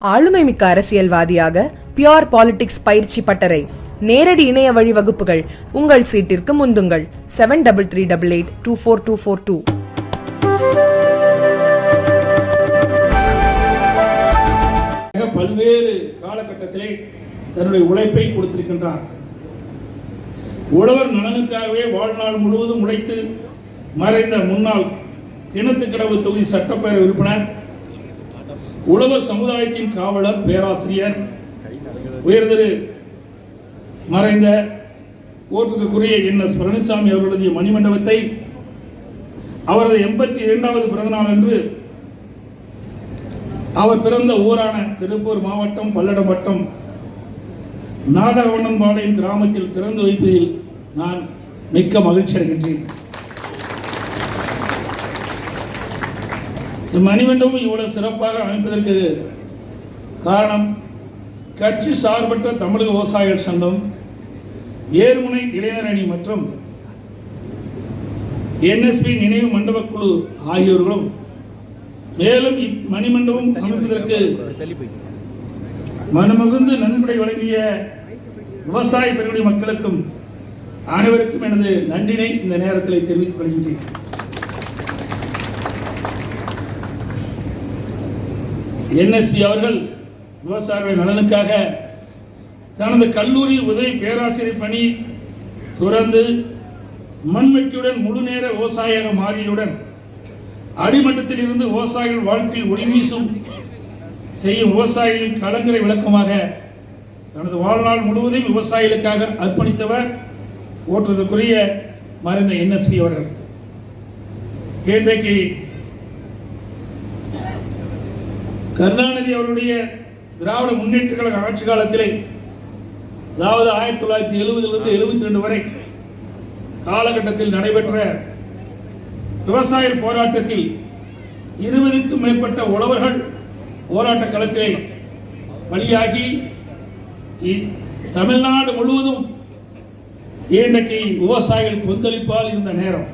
ஆளுமைமிக்க அரசியல்வாதியாக pure politics பயிற்சி பட்டறை நேரடி இணைய வழி வகுப்புகள் உங்கள் சீட்டிற்கு முந்துங்கள் 7338824242. பல்வேறு காலகட்டத்திலே தன்னுடைய உழைப்பை கொடுத்திருக்கின்றார். உழவர் நலனுக்காகவே வாழ்நாள் முழுவதும் உழைத்து மறைந்த முன்னாள் கிணத்துக்கடவு தொகுதி சட்டப்பேரவை உறுப்பினர், உழவர் சமுதாயத்தின் காவலர், பேராசிரியர், உயர்திரு மறைந்த ஓட்டுக்குரிய NS பழனிசாமி அவர்களுடைய மணிமண்டபத்தை அவரது 82வது பிறந்த நாள் அன்று அவர் பிறந்த ஊரான திருப்பூர் மாவட்டம் பல்லடம் வட்டம் நாதவண்ணன்பாளையம் கிராமத்தில் திறந்து வைப்பதில் நான் மிக்க மகிழ்ச்சி அடைகின்றேன். மணிமண்டபம் இவ்வளவு சிறப்பாக அமைப்பதற்கு காரணம் கட்சி சார்பற்ற தமிழக விவசாயிகள் சங்கம், ஏர்முனை இளைஞர் அணி மற்றும் NSP நினைவு மண்டப குழு ஆகியோர்களும், மேலும் இம்மணிமண்டபம் அமைப்பதற்கு மனமகிழ்ந்து நன்கொடை வழங்கிய விவசாய பெருங்குடி மக்களுக்கும் அனைவருக்கும் எனது நன்றினை இந்த நேரத்தில் தெரிவித்துக் கொள்கின்றேன். NSP அவர்கள் விவசாயிகளின் நலனுக்காக தனது கல்லூரி உதவி பேராசிரியர் பணி துறந்து மண்வெட்டியுடன் முழு நேர விவசாயியாக மாறியவுடன் அடிமட்டத்தில் இருந்து விவசாயிகள் வாழ்க்கையில் ஒளி வீசும் செய்யும் விவசாயிகளின் கலங்கரை விளக்கமாக தனது வாழ்நாள் முழுவதும் விவசாயிகளுக்காக அர்ப்பணித்தவர் ஓட்டுதற்குரிய மறைந்த NSP அவர்கள். இன்றைக்கு கருணாநிதி அவருடைய திராவிட முன்னேற்ற கழக ஆட்சி காலத்திலே, அதாவது 1970 72 வரை காலகட்டத்தில் நடைபெற்ற விவசாய போராட்டத்தில் 20க்கும் மேற்பட்ட உழவர்கள் போராட்ட களத்திலே பலியாகி தமிழ்நாடு முழுவதும் இன்றைக்கு விவசாயிகள் கொந்தளிப்பால் இருந்த நேரம்,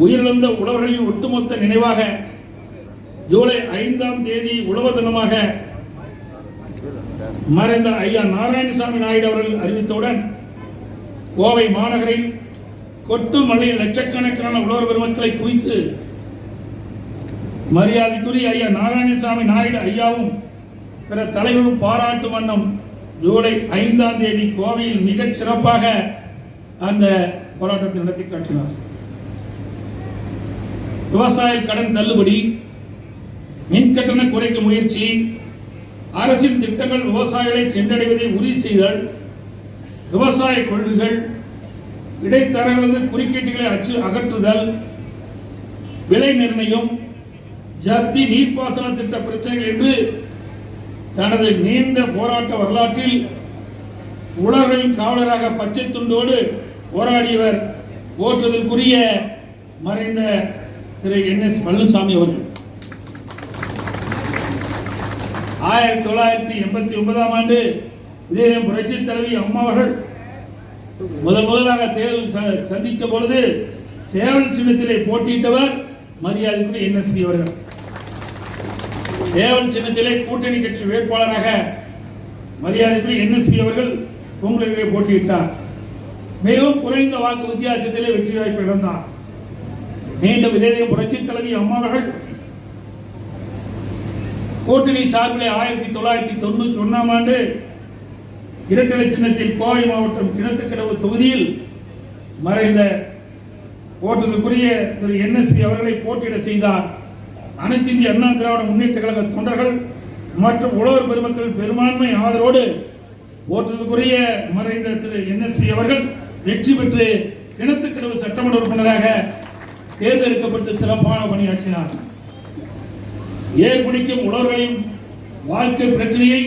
உயிரிழந்த உழவர்களின் ஒட்டுமொத்த நினைவாக ஜூலை 5ஆம் தேதி உழவர் தினமாக மறைந்த ஐயா நாராயணசாமி நாயுடு அவர்கள் அறிவித்தவுடன் கோவை மாநகரில் கொட்டு மலையில் லட்சக்கணக்கான உழவர் பெருமக்களை குவித்து மரியாதைக்குரிய ஐயா நாராயணசாமி நாயுடு ஐயாவும் பிற தலைவரும் பாராட்டும் வண்ணம் ஜூலை 5ஆம் தேதி கோவையில் மிகச் சிறப்பாக அந்த போராட்டத்தை நடத்தி காட்டினார். விவசாய கடன் தள்ளுபடி, மின் கட்டண குறைக்க முயற்சி, அரசின் திட்டங்கள் விவசாயிகளை சென்றடைவதை உறுதி செய்தல், விவசாய கொள்கைகள், இடைத்தரகளது குறுக்கீட்டுகளை அகற்றுதல், விலை நிர்ணயம், ஜப்தி, நீர்ப்பாசன திட்ட பிரச்சனைகள் என்று தனது நீண்ட போராட்ட வரலாற்றில் உழவர்களின் காவலராக பச்சை துண்டோடு போராடியவர் போற்றுதற்குரிய மறைந்த திரு NS பழனிசாமி அவர்கள். 1989ஆம் ஆண்டு இதே புரட்சி தலைவி அம்மா அவர்கள் முதலாக தேர்தல் சந்தித்த பொழுது சேவல் சின்னத்திலே போட்டியிட்டவர் மரியாதைக்குரிய NSP அவர்கள். சேவல் சின்னத்திலே கூட்டணி கட்சி வேட்பாளராக மரியாதைக்குரிய NSP அவர்கள் பொங்கலிலே போட்டியிட்டார். மிகவும் குறைந்த வாக்கு வித்தியாசத்திலே வெற்றி வாய்ப்பு இழந்தார். மீண்டும் இதே புரட்சி தலைவி அம்மா அவர்கள் கூட்டணி சார்பிலே 1991ஆம் ஆண்டு இரட்டலை சின்னத்தில் கோவை மாவட்டம் கிணத்துக்கடவு தொகுதியில் மறைந்த ஓட்டுதற்குரிய திரு NSP அவர்களை போட்டியிட செய்தார். அனைத்து இந்திய அண்ணா திராவிட முன்னேற்ற கழக தொண்டர்கள் மற்றும் உழவர் பெருமக்கள் பெரும்பான்மை ஆதரவோடு ஓட்டுதற்குரிய மறைந்த திரு NSP அவர்கள் வெற்றி பெற்று கிணத்துக்கடவு சட்டமன்ற உறுப்பினராக தேர்ந்தெடுக்கப்பட்டு சிறப்பான பணியாற்றினார். ஏற்படுத்தும் உழவர்களின் வாழ்க்கை பிரச்சனையை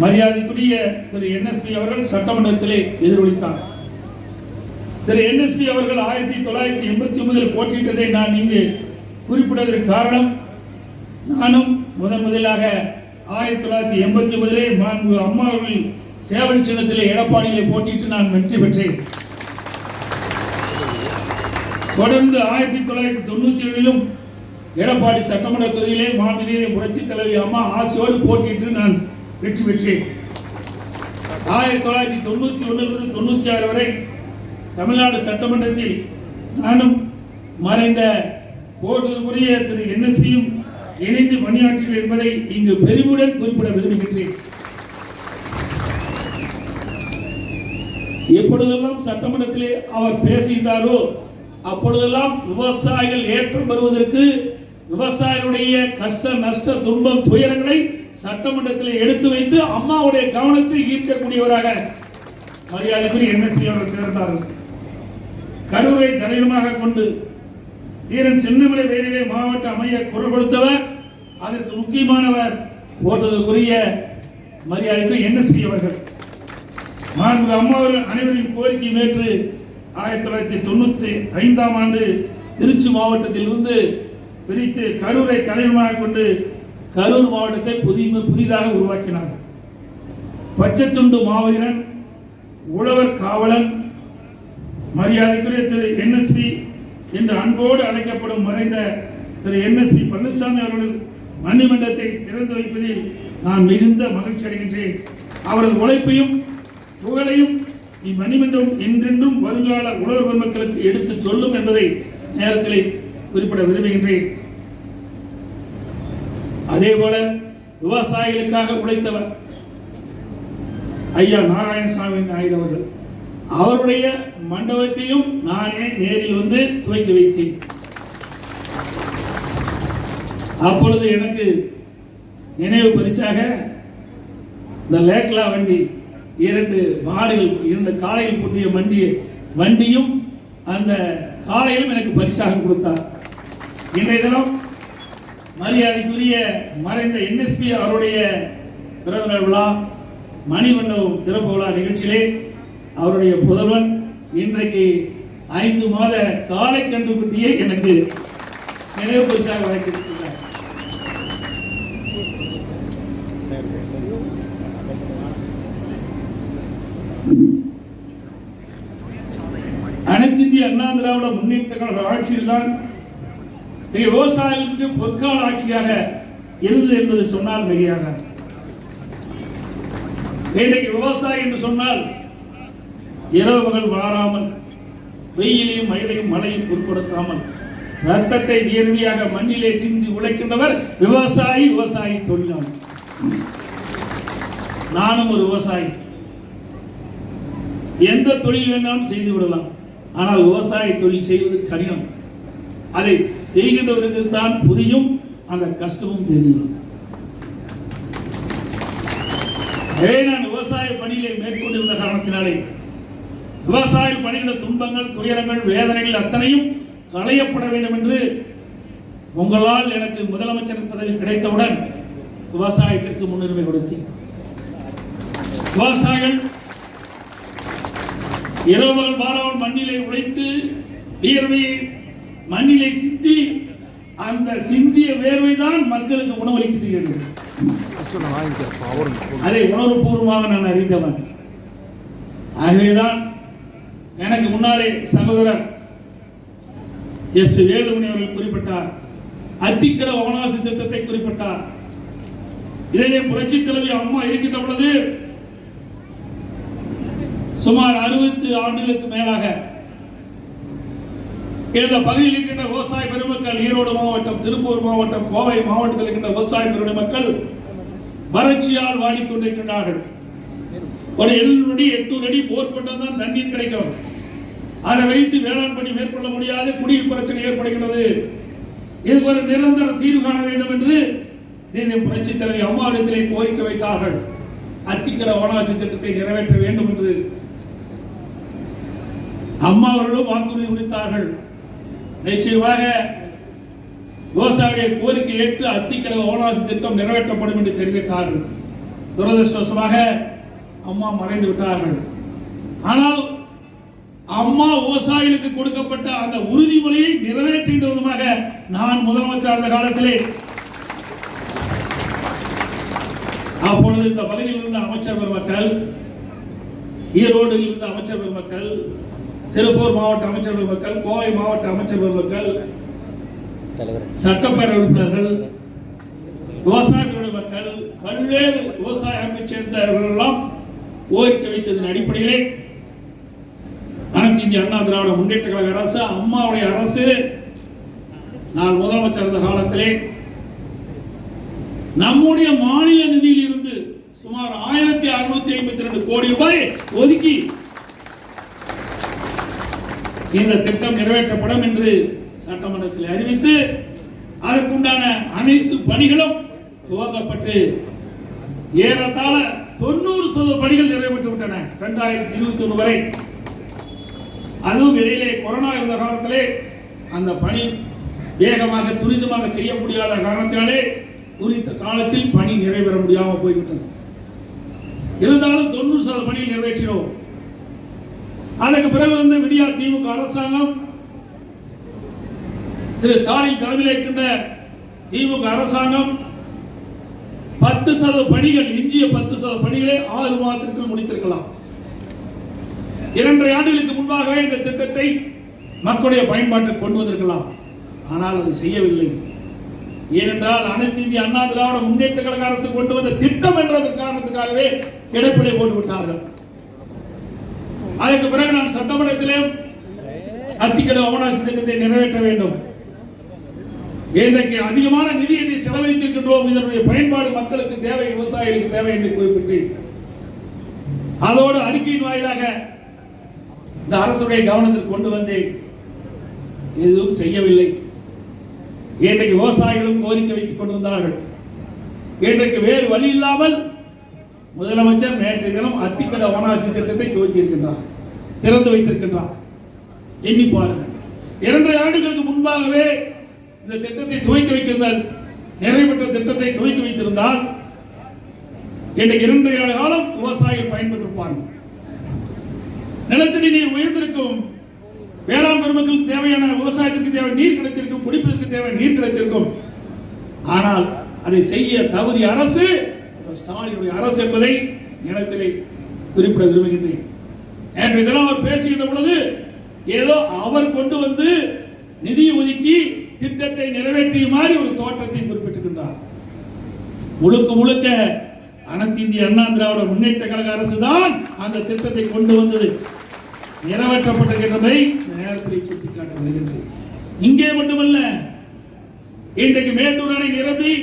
மரியாதைக்குரிய திரு NSP அவர்கள் சட்டமன்றத்திலே எதிரொலித்தார். திரு NSP அவர்கள் 1989 போட்டியிட்டதை நான் இங்கு குறிப்பிடுவதற்கு காரணம், நானும் முதலாக 1989 மாண்பு அம்மா அவர்கள் சேவல் சின்னத்திலே எடப்பாடியிலே போட்டியிட்டு நான் வெற்றி பெற்றேன். தொடர்ந்து 1997 எடப்பாடி சட்டமன்ற தொகுதியிலே மாநில புரட்சி தலைவி அம்மா ஆசையோடு போட்டியிட்டு நான் வெற்றி பெற்றேன். 1991 96 வரை தமிழ்நாடு சட்டமன்றத்தில் நானும் மறைந்த போற்றுதலுக்குரிய திரு NSPயும் இணைந்து பணியாற்றினேன் என்பதை இங்கு பெருமையுடன் குறிப்பிட விரும்புகின்றேன். எப்பொழுதெல்லாம் சட்டமன்றத்திலே அவர் பேசுகின்றாரோ அப்பொழுதெல்லாம் விவசாயிகள் ஏற்றம் பெறுவதற்கு விவசாயிகளுடைய கஷ்ட நஷ்ட துன்பம் துயரங்களை சட்டமன்றத்தில் எடுத்து வைத்து அம்மாவுடைய கவனத்தை ஈர்க்கக்கூடியவராக மரியாதைக்குரிய NSP அவர்கள் திகழ்ந்தார்கள். கரூரை தலைமையாக கொண்டு தீரன் சின்னமலை பேரிலே மாவட்ட அமைய குரல் கொடுத்தவர், அதற்கு முக்கியமானவர் போற்றதற்குரிய மரியாதைக்குரிய NSP அவர்கள். மாண்புமிகு அம்மா அவர்கள் அனைவரின் கோரிக்கை ஏற்று 1995ஆம் ஆண்டு திருச்சி மாவட்டத்தில் இருந்து பிரித்து கரூரை தலைமையாக கொண்டு கரூர் மாவட்டத்தை புதிதாக உருவாக்கினார். பச்சைத்துண்டு மாவீரன், உழவர் காவலன், மரியாதைக்குரிய திரு NSP என்று அன்போடு அழைக்கப்படும் மறைந்த திரு NSP பழனிசாமி அவர்களது மணிமண்டத்தை திறந்து வைப்பதில் நான் மிகுந்த மகிழ்ச்சி அடைகின்றேன். அவரது உழைப்பையும் புகழையும் இம்மணிமன்றம் என்றென்றும் வருங்கால உழவர் பெருமக்களுக்கு எடுத்து சொல்லும் என்பதை நேரத்தில் குறிப்பிட விரும்புகின்றேன். அதே போல விவசாயிகளுக்காக உழைத்தவர் ஐயா நாராயணசாமி நாயுடு அவர்கள், அவருடைய மண்டபத்தையும் நானே நேரில் வந்து துவக்கி வைத்தேன். அப்பொழுது எனக்கு நினைவு பரிசாக இந்த லேக்லா வண்டி, 2 மாடுகள் 2 காளைகள் பூட்டிய வண்டியும் அந்த காளையும் எனக்கு பரிசாக கொடுத்தார். இன்றைய தினம் மரியாதைக்குரிய மறைந்த NSP அவருடைய பிறந்தநாள் விழா மணிமண்டபம் திறப்பு விழா நிகழ்ச்சியிலே அவருடைய புதல்வன் இன்றைக்கு 5 மாத காளை கன்றுக்குட்டியை எனக்கு நினைவு பரிசாக வழங்கியிருக்கிறார். அனைத்து இந்திய அண்ணா திராவிட முன்னேற்ற கழக ஆட்சியில் தான் விவசாயிகளுக்கு பொற்கால ஆட்சியாக இருந்தது என்பது சொன்னால் மிகையாக. இன்றைக்கு விவசாயி என்று சொன்னால் இரவு பகல் மாறாமல், வெயிலையும் மழையும் மழையும் பொருட்படுத்தாமல் ரத்தத்தை வியர்வியாக மண்ணிலே சிந்தி உழைக்கின்றவர் விவசாயி தொழிலாளர். நானும் ஒரு விவசாயி. எந்த தொழில் வேண்டாலும் செய்து விடலாம், ஆனால் விவசாய தொழில் செய்வது கடினம். அதை செய்கின்றவருக்கு தான் புரியும், அந்த கஷ்டமும் தெரியும். நான் விவசாய பணிகளை மேற்கொண்டிருந்த காரணத்தினாலே விவசாயிகள் பணிகின்ற துன்பங்கள், துயரங்கள், வேதனைகள் அத்தனையும் களையப்பட வேண்டும் என்று உங்களால் எனக்கு முதலமைச்சர் பதவி கிடைத்தவுடன் விவசாயத்திற்கு முன்னுரிமை கொடுத்தேன். விவசாயிகள் இரவுகள் வாராமல் மண்ணிலே உழைத்து வியர்வையை மண்ணிலே சிந்தி, அந்த சிந்திய வேர்வை தான் மக்களுக்கு உணவளிக்கிறது. அதை உணர்வுபூர்வமாக நான் அறிந்தவன். ஆகவேதான் எனக்கு முன்னாலே சகோதரர் SP வேலுமணி அவர்கள் குறிப்பிட்டார், அத்திக்கட அவனாசி திட்டத்தை குறிப்பிட்டார். இதையே புரட்சி தலைவி அம்மா இருக்கின்ற பொழுது சுமார் 60 ஆண்டுகளுக்கு மேலாக இந்த பகுதியில் இருக்கின்ற விவசாய பெருமக்கள், ஈரோடு மாவட்டம், திருப்பூர் மாவட்டம், கோவை மாவட்டத்தில் இருக்கின்ற விவசாய பெருமக்கள் வறட்சியால் வாடிக்கொண்டிருக்கின்றார்கள். ஒரு 700 அடி 800 அடி போர் போட்டால்தான் தண்ணீர் கிடைக்கும். அதை வைத்து வேளாண் பணி மேற்கொள்ள முடியாது, குடிநீர் பிரச்சனை ஏற்படுகிறது. இதுக்கு ஒரு நிரந்தர தீர்வு காண வேண்டும் என்று புரட்சி தலைவி அம்மாவிடத்திலே கோரிக்கை வைத்தார்கள். அத்திக்கட அவனாசி திட்டத்தை நிறைவேற்ற வேண்டும் என்று அம்மா அவர்களும் வாக்குறுதி கொடுத்தார்கள். நிச்சயமாக விவசாயிய கோரிக்கை ஏற்று அத்திக்கட அவனாசி திட்டம் நிறைவேற்றப்படும் என்று தெரிவித்தார்கள். துரதிருஷ்டவசமாக அம்மா மறைந்து விட்டார்கள். ஆனால் அம்மா விவசாயிகளுக்கு கொடுக்கப்பட்ட அந்த உறுதிமொழியை நிறைவேற்றுகின்ற விதமாக நான் முதலமைச்சர் அந்த காலத்திலே அப்பொழுது இந்த பகுதியில் இருந்த அமைச்சர் பெருமக்கள், ஈரோடில் இருந்த அமைச்சர் பெருமக்கள், திருப்பூர் மாவட்ட அமைச்சர் பெருமக்கள், கோவை மாவட்ட அமைச்சர் பெருமக்கள், சட்டப்பேரவை உறுப்பினர்கள், விவசாயிகளுடைய மக்கள், பல்வேறு விவசாய அமைப்பை சேர்ந்தவர்கள் எல்லாம் கோரிக்கை வைத்ததன் அடிப்படையிலே அனைத்து இந்திய அண்ணா திராவிட முன்னேற்ற கழக அரசு, அம்மாவுடைய அரசு, நான் முதலமைச்சர் இருந்த காலத்திலே நம்முடைய மாநில நிதியில் இருந்து சுமார் 1652 கோடி ரூபாய் ஒதுக்கி இந்த திட்டம் நிறைவேற்றப்படும் என்று சட்டமன்றத்தில் அறிவித்து அதற்குண்டான அனைத்து பணிகளும் துவங்கப்பட்டு ஏறத்தாழ 90% பணிகள் நிறைவேற்று விட்டன 2021 வரை. அதுவும் இடையிலே கொரோனா இருந்த காலத்திலே அந்த பணி வேகமாக துரிதமாக செய்ய முடியாத காரணத்தினாலே குறித்த காலத்தில் பணி நிறைவேற முடியாமல் போய்விட்டது. இருந்தாலும் 90% பணிகள் நிறைவேற்றினோம். அதற்கு பிறகு வந்து விடியா திமுக அரசாங்கம், திரு ஸ்டாலின் தலைமையில் இருக்கின்ற திமுக அரசாங்கம் 10% பணிகள், எஞ்சிய 10% பணிகளை 6 மாதத்திற்குள் முடித்திருக்கலாம். 2.5 ஆண்டுகளுக்கு முன்பாகவே இந்த திட்டத்தை மக்களுடைய பயன்பாட்டிற்கு கொண்டு வந்திருக்கலாம். ஆனால் அது செய்யவில்லை. ஏனென்றால் அனைத்து இந்திய அண்ணா திராவிட முன்னேற்ற கழக அரசு கொண்டு வந்த திட்டம் என்ற காரணத்துக்காகவே கிடைப்பதை போட்டு விட்டார்கள். அதற்கு பிறகு நான் சட்டமன்றத்திலே அத்திக்கடவு அவனாசி திட்டத்தை நிறைவேற்ற வேண்டும், இன்றைக்கு அதிகமான நிதியை செலவழித்திருக்கின்றோம், இதனுடைய பயன்பாடு மக்களுக்கு தேவை, விவசாயிகளுக்கு தேவை என்று குறிப்பிட்டு அதோடு அறிக்கையின் வாயிலாக இந்த அரசுடைய கவனத்திற்கு கொண்டு வந்தேன். எதுவும் செய்யவில்லை. இன்றைக்கு விவசாயிகளும் கோரிக்கை வைத்துக் கொண்டிருந்தார்கள். இன்றைக்கு வேறு வழி இல்லாமல் முதலமைச்சர் நேற்றைய தினம் அத்திக்கடவு அவனாசி திட்டத்தை துவக்கி இருக்கின்றார், திறந்து வைத்திருக்கின்றார். எண்ணி பாருங்கள், 2.5 ஆண்டுகளுக்கு முன்பாகவே இந்த திட்டத்தை துவக்கி வைத்திருந்தால், நிறைவேற்ற திட்டத்தை துவக்கி வைத்திருந்தால் இன்றைக்கு 2.5 ஆண்டு காலம் விவசாயிகள் பயன்பெற்றிருப்பார்கள். நிலத்தடி நீர் உயர்ந்திருக்கும், வேளாண் பெருமக்களுக்கு தேவையான விவசாயத்திற்கு தேவை நீர் கிடைத்திருக்கும், குடிப்பதற்கு தேவை நீர் கிடைத்திருக்கும். ஆனால் அதை செய்ய தவறிய அரசு ஸ்டாலினுடைய அரசு என்பதை இடத்திலே குறிப்பிட விரும்புகின்றேன். நேற்றைய தினம் அவர் பேசுகின்ற பொழுது ஏதோ அவர் கொண்டு வந்து நிதியை ஒதுக்கி திட்டத்தை நிறைவேற்றிய மாதிரி ஒரு தோற்றத்தை குறிப்பிட்டிருக்கின்றார். முழுக்க முழுக்க அனைத்து இந்திய அண்ணா திராவிட முன்னேற்ற கழக அரசு தான் அந்த திட்டத்தை கொண்டு வந்தது, நிறைவேற்றப்பட்டிருக்கின்றதை நேரத்தில் சுட்டிக்காட்ட வருகின்றேன். இங்கே மட்டுமல்ல, இன்றைக்கு மேட்டூர் அணை நிரம்பி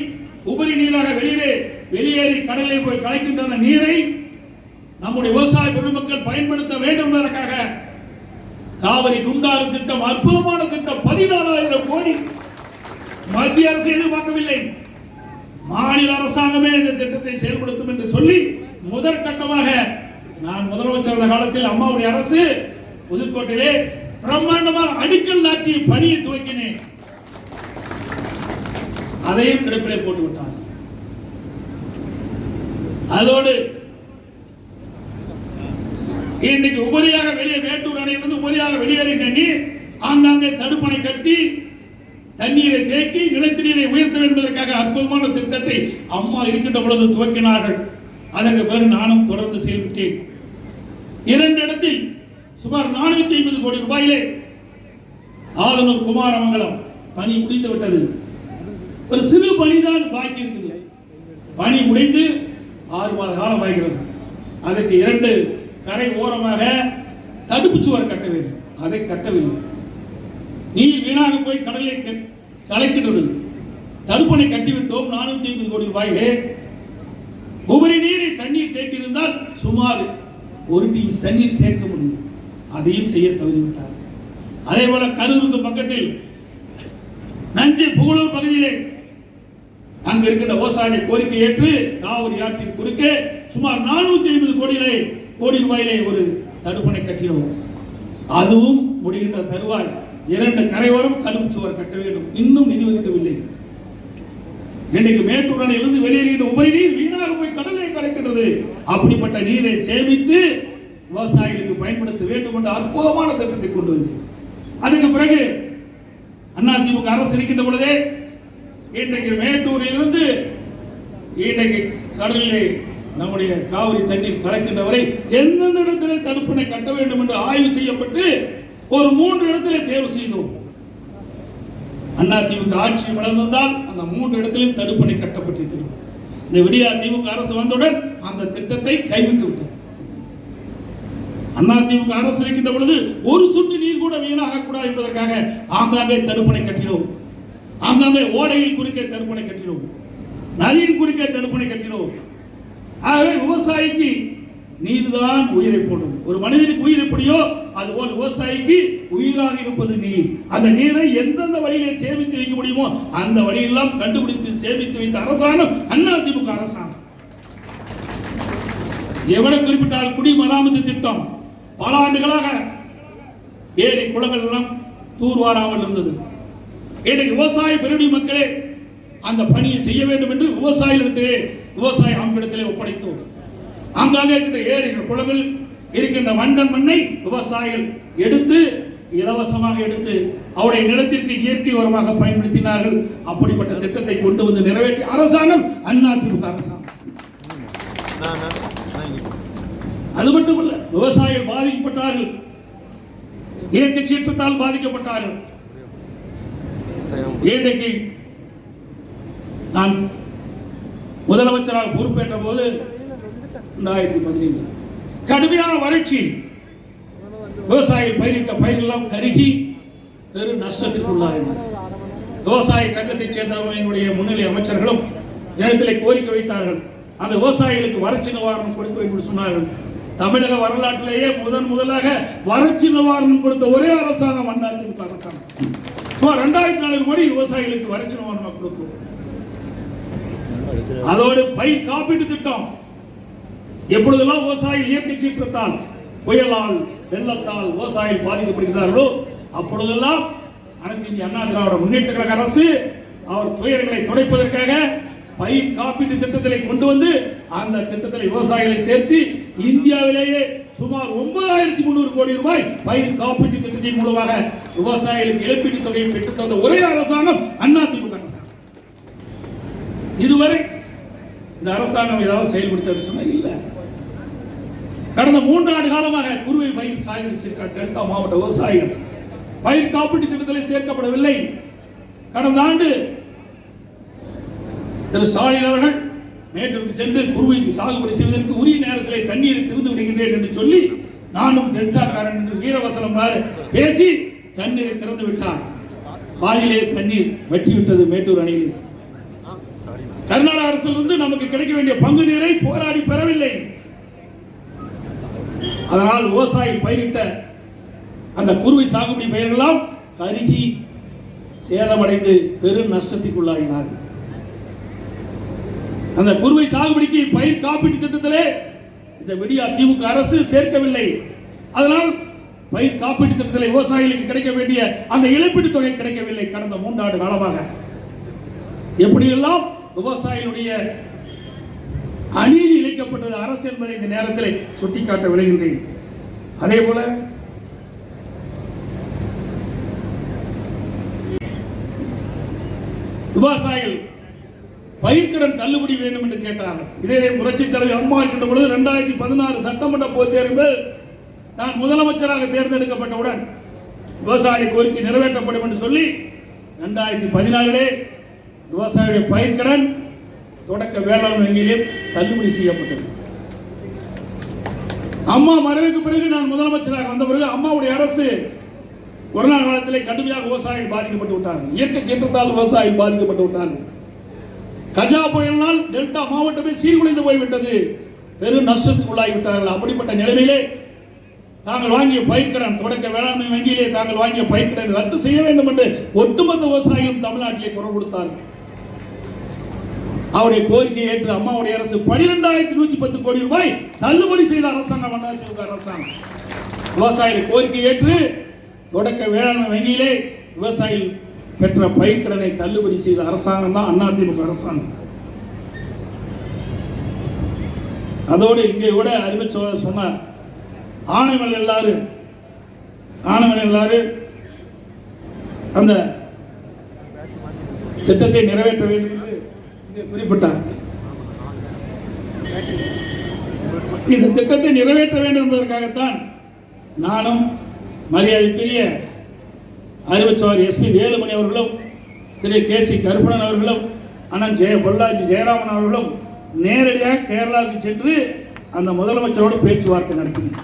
உபரி நீராக வெளியேறி கடலில் போய் கலக்கின்ற அந்த நீரை நம்முடைய விவசாய பெருமக்கள் பயன்படுத்த வேண்டும் என்பதற்காக காவிரி குண்டாறு திட்டம், அற்புதமான திட்டம், 14,000 கோடி மத்திய அரசு எதிர்பார்க்கவில்லை, மாநில அரசாங்கமே இந்த திட்டத்தை செயல்படுத்தும் என்று சொல்லி முதற்கட்டமாக நான் முதலமைச்சர் காலத்தில் அம்மாவுடைய அரசு புதுக்கோட்டையிலே பிரம்மாண்டமாக அடிக்கல் நாட்டிய பணியை துவக்கினேன். அதையும் கிடப்பிலே போட்டு விட்டார். அதோடு இன்றைக்கு உபரியாக வெளியே மேட்டூர் அணையிலிருந்து உபரியாக வெளியேறின நீர் ஆங்காங்கே தடுப்பணை கட்டி தண்ணீரை தேக்கி நிலத்தடி நீரை உயர்த்த வேண்டும் என்பதற்காக அற்புதமான திட்டத்தை அம்மா இருக்கின்ற பொழுது துவக்கினார்கள். அதற்கு பிறகு நானும் தொடர்ந்து செயல்பட்டேன். 2 இடத்தில் சுமார் 450 கோடி ரூபாயிலே ஆதனூர் குமாரமங்கலம் பணி முடிந்து விட்டது. ஒரு சிறு பணிதான் பாக்கி இருக்குது. பணி முடிந்து 6 மாத காலம் ஆகிறது. அதற்கு 2 கரை ஓரமாக தடுப்பு சுவர் கட்ட வேண்டும், அதை கட்டவில்லை. நீர் வீணாக போய் கடலை கலக்கின்றது. தடுப்பணை கட்டிவிட்டோம். 450 கோடி ரூபாயிலே உபரி நீரை தண்ணீர் தேக்கியிருந்தால் சுமார் 1 டிஎம்சி தண்ணீர் தேக்க முடியும், அதையும் செய்ய தவறிவிட்டார். அதே போல கரூருக்கு பக்கத்தில் நஞ்சை புகழூர் பகுதியிலே அங்கு இருக்கின்ற விவசாய கோரிக்கை ஏற்று காவிரி ஆற்றின் குறுக்கே சுமார் 450 கோடி ரூபாயிலே ஒரு தடுப்பணை கட்டினோம். அதுவும் முடிகின்ற தருவாய் 2 கரையோரம் தடுப்பு சுவர் கட்ட வேண்டும். இன்னும் நிதி ஒதுக்கவில்லை. இன்றைக்கு மேட்டூர் அணையிலிருந்து வெளியேறுகின்ற உபரி நீர் வீணாக போய் கடலை கலக்கின்றது. அப்படிப்பட்ட நீரை சேமித்து விவசாயிகளுக்கு பயன்படுத்த வேண்டும் என்ற அற்புதமான திட்டத்தை கொண்டு வந்து அதுக்கு பிறகு அதிமுக அரசு இருக்கின்ற பொழுதே இன்றைக்கு மேட்டூரிலிருந்து இன்றைக்கு கடலிலே நம்முடைய காவிரி தண்ணீர் கலக்கின்றவரை எந்தெந்த இடத்திலே தடுப்பணை கட்ட வேண்டும் என்று ஆய்வு செய்யப்பட்டு ஒரு 3 இடத்திலே தேர்வு செய்தோம். அதிமுக ஆட்சி வளர்ந்தால் அந்த 3 இடத்திலும் தடுப்பணை கட்டப்பட்டிருக்கிறது. இந்த விடியா திமுக அரசு வந்தவுடன் அந்த திட்டத்தை கைவிட்டு விட்டது. அதிமுக அரசு இருக்கின்ற பொழுது ஒரு சொட்டு நீர் கூட வீணாக கூடாது என்பதற்காக ஆங்காங்கே தடுப்பணை கட்டினோம். ஆங்காங்கே ஓடையில் குறுக்கே தடுப்பணை கட்டினோம், நதியின் குறுக்கே தடுப்பணை கட்டினோம். ஆகவே விவசாயிக்கு நீர்தான் உயிரை போடுது. ஒரு மனிதனுக்கு உயிர் எப்படியோ அதுபோல் விவசாயிக்கு உயிராக இருப்பது நீர். அந்த நீரை எந்தெந்த வழியிலே சேமித்து வைக்க முடியுமோ அந்த வழியெல்லாம் கண்டுபிடித்து சேமித்து வைத்த அரசாங்கம் அதிமுக அரசாங்கம். எவ்வளவு குறிப்பிட்டால் குடிமராமத்து திட்டம் பல ஆண்டுகளாக ஏரி குளங்கள் எல்லாம் தூர்வாராமல் இருந்தது. இன்றைக்கு விவசாய பெருடி மக்களே அந்த பணியை செய்ய வேண்டும் என்று விவசாய அமைப்பிடத்திலே ஒப்படைத்தோம். அங்காங்கே இருக்கின்ற ஏரிகள் குளங்கள் இருக்கின்ற வண்டன் மண்ணை விவசாயிகள் எடுத்து இலவசமாக எடுத்து அவருடைய நிலத்திற்கு இயற்கை உரமாக பயன்படுத்தினார்கள். அப்படிப்பட்ட திட்டத்தை கொண்டு வந்து நிறைவேற்றிய அரசாங்கம் அதிமுக அரசாங்கம். அது மட்டுமல்ல, விவசாயிகள் பாதிக்கப்பட்டார்கள், இயற்கை சீற்றத்தால் பாதிக்கப்பட்டார்கள். இன்றைக்கு நான் முதலமைச்சராக பொறுப்பேற்ற போது 2017 கடுமையான வறட்சி, விவசாயிகள் பயிரிட்ட பயிரெல்லாம் கருகி பெரும் நஷ்டத்திற்கு உள்ளாயினர். விவசாய சங்கத்தைச் சேர்ந்தவர்களுடைய முன்னிலை அமைச்சர்களும் நேரத்திலே கோரிக்கை வைத்தார்கள். அந்த விவசாயிகளுக்கு வறட்சி நிவாரணம் கொடுக்க வேண்டும் என்று சொன்னார்கள். தமிழக வரலாற்றிலேயே முதலாக வறட்சி நிவாரணம் கொடுத்த ஒரே அரசாங்கம் அதிமுக அரசாங்கம். 2004 கோடி விவசாயிகளுக்கு வறட்சி நிவாரணம் கொடுக்கும். அதோடு பயிர் காப்பீட்டு திட்டம், எப்பொழுதெல்லாம் விவசாயிகள் இயற்கை சீற்றத்தால், புயலால், வெள்ளத்தால் விவசாயிகள் பாதிக்கப்படுகிறார்களோ அப்பொழுதெல்லாம் அனைத்து இந்திய அண்ணா திராவிட முன்னேற்ற கழக அரசு அவர் துயரங்களை துடைப்பதற்காக பயிர் காப்பீட்டு திட்டத்தை கொண்டு வந்து அந்த திட்டத்தில் விவசாயிகளை சேர்த்து இந்தியாவிலேயே சுமார் 9300 கோடி ரூபாய் பயிர் காப்பீட்டு திட்டத்தின் மூலமாக விவசாயிகளுக்கு இழப்பீட்டு தொகையை பெற்றுத் தந்த ஒரே அரசாங்கம் அதிமுக அரசாங்கம். இதுவரை இந்த அரசாங்கம் ஏதாவது செயல்படுத்த சொன்னா இல்ல. கடந்த 3 ஆண்டு காலமாக குறுவை பயிர் சாகுபடி செய்த டெல்டா மாவட்ட விவசாயிகள் பயிர் காப்பீட்டு திட்டத்தில் சேர்க்கப்படவில்லை. கடந்த ஆண்டு திரு ஸ்டாலின் அவர்கள் மேட்டூருக்கு சென்று குறுவைக்கு சாகுபடி செய்வதற்கு உரிய நேரத்தில் தண்ணீரை திறந்து விடுகின்றேன் என்று சொல்லி நானும் டெல்டா காரன் என்று வீரவசனம் பேசி தண்ணீரை திறந்து விட்டார். பாதியிலே தண்ணீர் வற்றிவிட்டது மேட்டூர் அணையில். கர்நாடக அரசிலிருந்து நமக்கு கிடைக்க வேண்டிய பங்கு நீரை போராடி பெறவில்லை. அதனால் விவசாயி பயிரிட்ட அந்த குறுவை சாகுபடி பயிர்களெல்லாம் கருகி சேதமடைந்து பெரும் நஷ்டத்திற்குள்ளாகினார். அந்த குறுவை சாகுபடிக்கு பயிர் காப்பீட்டு திட்டத்திலே இந்த விடியா திமுக அரசு சேர்க்கவில்லை. அதனால் பயிர் காப்பீட்டு திட்டத்தில் விவசாயிகளுக்கு கிடைக்க வேண்டிய அந்த இழப்பீட்டு தொகை கிடைக்கவில்லை. கடந்த 3 ஆண்டு காலமாக எப்படியெல்லாம் விவசாயிகளுடைய அநீதி இழைக்கப்பட்டது அரசு என்பதை இந்த நேரத்தில் சுட்டிக்காட்ட விளைகின்றேன். அதே போல விவசாயிகள் பயிர்க்கடன் தள்ளுபடி வேண்டும் என்று கேட்டார்கள். இதே புரட்சி தலைவர் அம்மா இருக்கின்ற பொழுது 2016 சட்டமன்ற பொதுத் தேர்தலில் நான் முதலமைச்சராக தேர்ந்தெடுக்கப்பட்டவுடன் விவசாய கோரிக்கை நிறைவேற்றப்படும் என்று சொல்லி 2014 விவசாயிகளுடைய பயிர்க்கடன் தொடக்க வேளாண் வங்கியிலே தள்ளுபடி செய்யப்பட்டது. அம்மா மறைவுக்கு பிறகு நான் முதலமைச்சராக வந்த பிறகு அம்மாவுடைய அரசு கொரோனா காலத்திலே கடுமையாக விவசாயிகள் பாதிக்கப்பட்டு விட்டார்கள். இயற்கை சீற்றத்தால் விவசாயிகள் பாதிக்கப்பட்டு விட்டார்கள். கஜா புயலினால் டெல்டா மாவட்டமே சீர்குலைந்து போய்விட்டது, பெரும் நஷ்டத்துக்குள்ளாகிவிட்டார்கள். அப்படிப்பட்ட நிலைமையிலே தாங்கள் வாங்கிய பயிர்க்கடன் தொடக்க வேளாண்மை வங்கியிலே தாங்கள் வாங்கிய பயிர்க்கடன் ரத்து செய்ய வேண்டும் என்று ஒட்டுமொத்த விவசாயிகளும் தமிழ்நாட்டிலே குரல் கொடுத்தார்கள். அவருடைய கோரிக்கையை ஏற்று அம்மாவுடைய அரசு 12,110 கோடி ரூபாய் தள்ளுபடி செய்த அரசாங்கம் அதிமுக அரசாங்கம். விவசாயிகள் கோரிக்கை ஏற்று தொடக்க வேளாண்மை வங்கியிலே விவசாயிகள் பெற்ற பயிர்க்கடனை தள்ளுபடி செய்த அரசாங்கம் தான் அதிமுக அரசாங்கம். அதோடு இங்கே கூட அறிவிச்ச சொன்னார், ஆணைகள் எல்லாரும் அந்த திட்டத்தை நிறைவேற்ற வேண்டும் என்று குறிப்பிட்டார். இந்த திட்டத்தை நிறைவேற்ற வேண்டும் என்பதற்காகத்தான் நானும் மரியாதைக்குரிய அறிவிச்சவர் எஸ்பி வேலுமணி அவர்களும் திரு கே.சி. கருப்பணன் அவர்களும் அண்ணன் பொள்ளாச்சி ஜெயராமன் அவர்களும் நேரடியாக கேரளாவுக்கு சென்று அந்த முதலமைச்சரோடு பேச்சுவார்த்தை நடத்தினார்.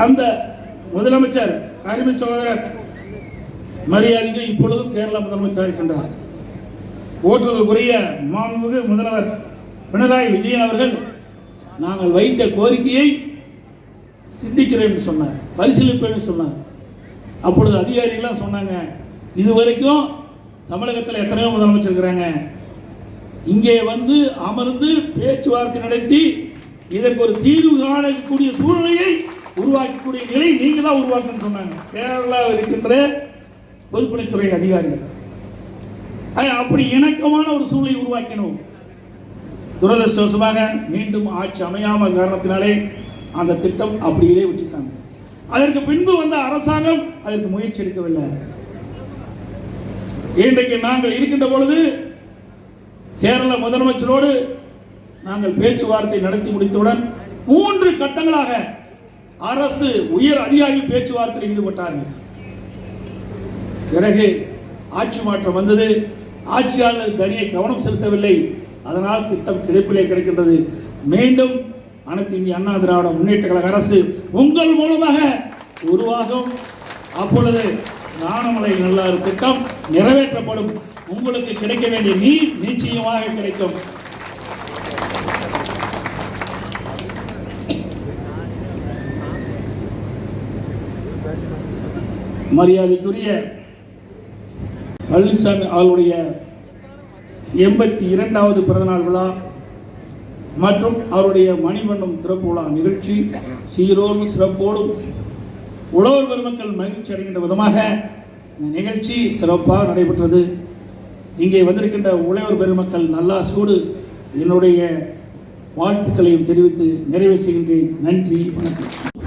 அந்த முதலமைச்சர் அருமை சகோதரர் மரியாதைக்கு இப்பொழுதும் கேரளா முதலமைச்சராக இருக்கின்றார். போற்றுதலுக்குரிய மாண்புமிகு முதல்வர் பினராயி விஜயன் அவர்கள் நாங்கள் வைத்த கோரிக்கையை சிந்திக்கிறேன் சொன்னார், பரிசீலிப்பேன்னு சொன்னார். அப்பொழுது அதிகாரிகள்லாம் சொன்னாங்க, இதுவரைக்கும் தமிழகத்தில் எத்தனையோ முதலமைச்சர் இருக்கிறாங்க, இங்கே வந்து அமர்ந்து பேச்சுவார்த்தை நடத்தி இதற்கு ஒரு தீர்வு காணக்கூடிய சூழ்நிலையை உருவாக்கக்கூடிய நிலை நீங்க தான் உருவாக்கணும்னு சொன்னாங்க கேரளாவில் இருக்கின்ற பொதுப்பணித்துறை அதிகாரிகள். அப்படி இணக்கமான ஒரு சூழ்நிலை உருவாக்கணும். துரதிருஷ்டவசமாக மீண்டும் ஆட்சி அமையாமல் காரணத்தினாலே அந்த திட்டம் அப்படியே விட்டுட்டாங்க. அதற்கு பின்பு வந்த அரசாங்கம் அதற்கு முயற்சி எடுக்கவில்லை. இன்றைக்கு நாங்கள் இருக்கின்ற பொழுது கேரள முதலமைச்சரோடு நாங்கள் பேச்சுவார்த்தை நடத்தி முடித்தவுடன் 3 கட்டங்களாக அரசு உயர் அதிகாரிகள் பேச்சுவார்த்தையில் ஈடுபட்டார்கள். பிறகு ஆட்சி மாற்றம் வந்தது. ஆட்சியாளர் தனியை கவனம் செலுத்தவில்லை. அதனால் திட்டம் கிடைப்பிலே கிடைக்கின்றது. மீண்டும் அனைத்து இந்திய அண்ணா திராவிட முன்னேற்ற கழக அரசு உங்கள் மூலமாக உருவாகும். அப்பொழுது ஞானமலை நல்லாறு திட்டம் நிறைவேற்றப்படும். உங்களுக்கு கிடைக்க வேண்டிய நீர் நிச்சயமாக கிடைக்கும். மரியாதைக்குரிய பழனிசாமி அவருடைய 82வது பிறந்தநாள் விழா மற்றும் அவருடைய மணிமண்டபம் திறப்பு விழா நிகழ்ச்சி சீரோடும் சிறப்போடும் உழவர் பெருமக்கள் மகிழ்ச்சி அடைகின்ற விதமாக நிகழ்ச்சி சிறப்பாக நடைபெற்றது. இங்கே வந்திருக்கின்ற உழவர் பெருமக்கள் நல்லாசோடு என்னுடைய வாழ்த்துக்களையும் தெரிவித்து நிறைவு செய்கின்றேன். நன்றி, வணக்கம்.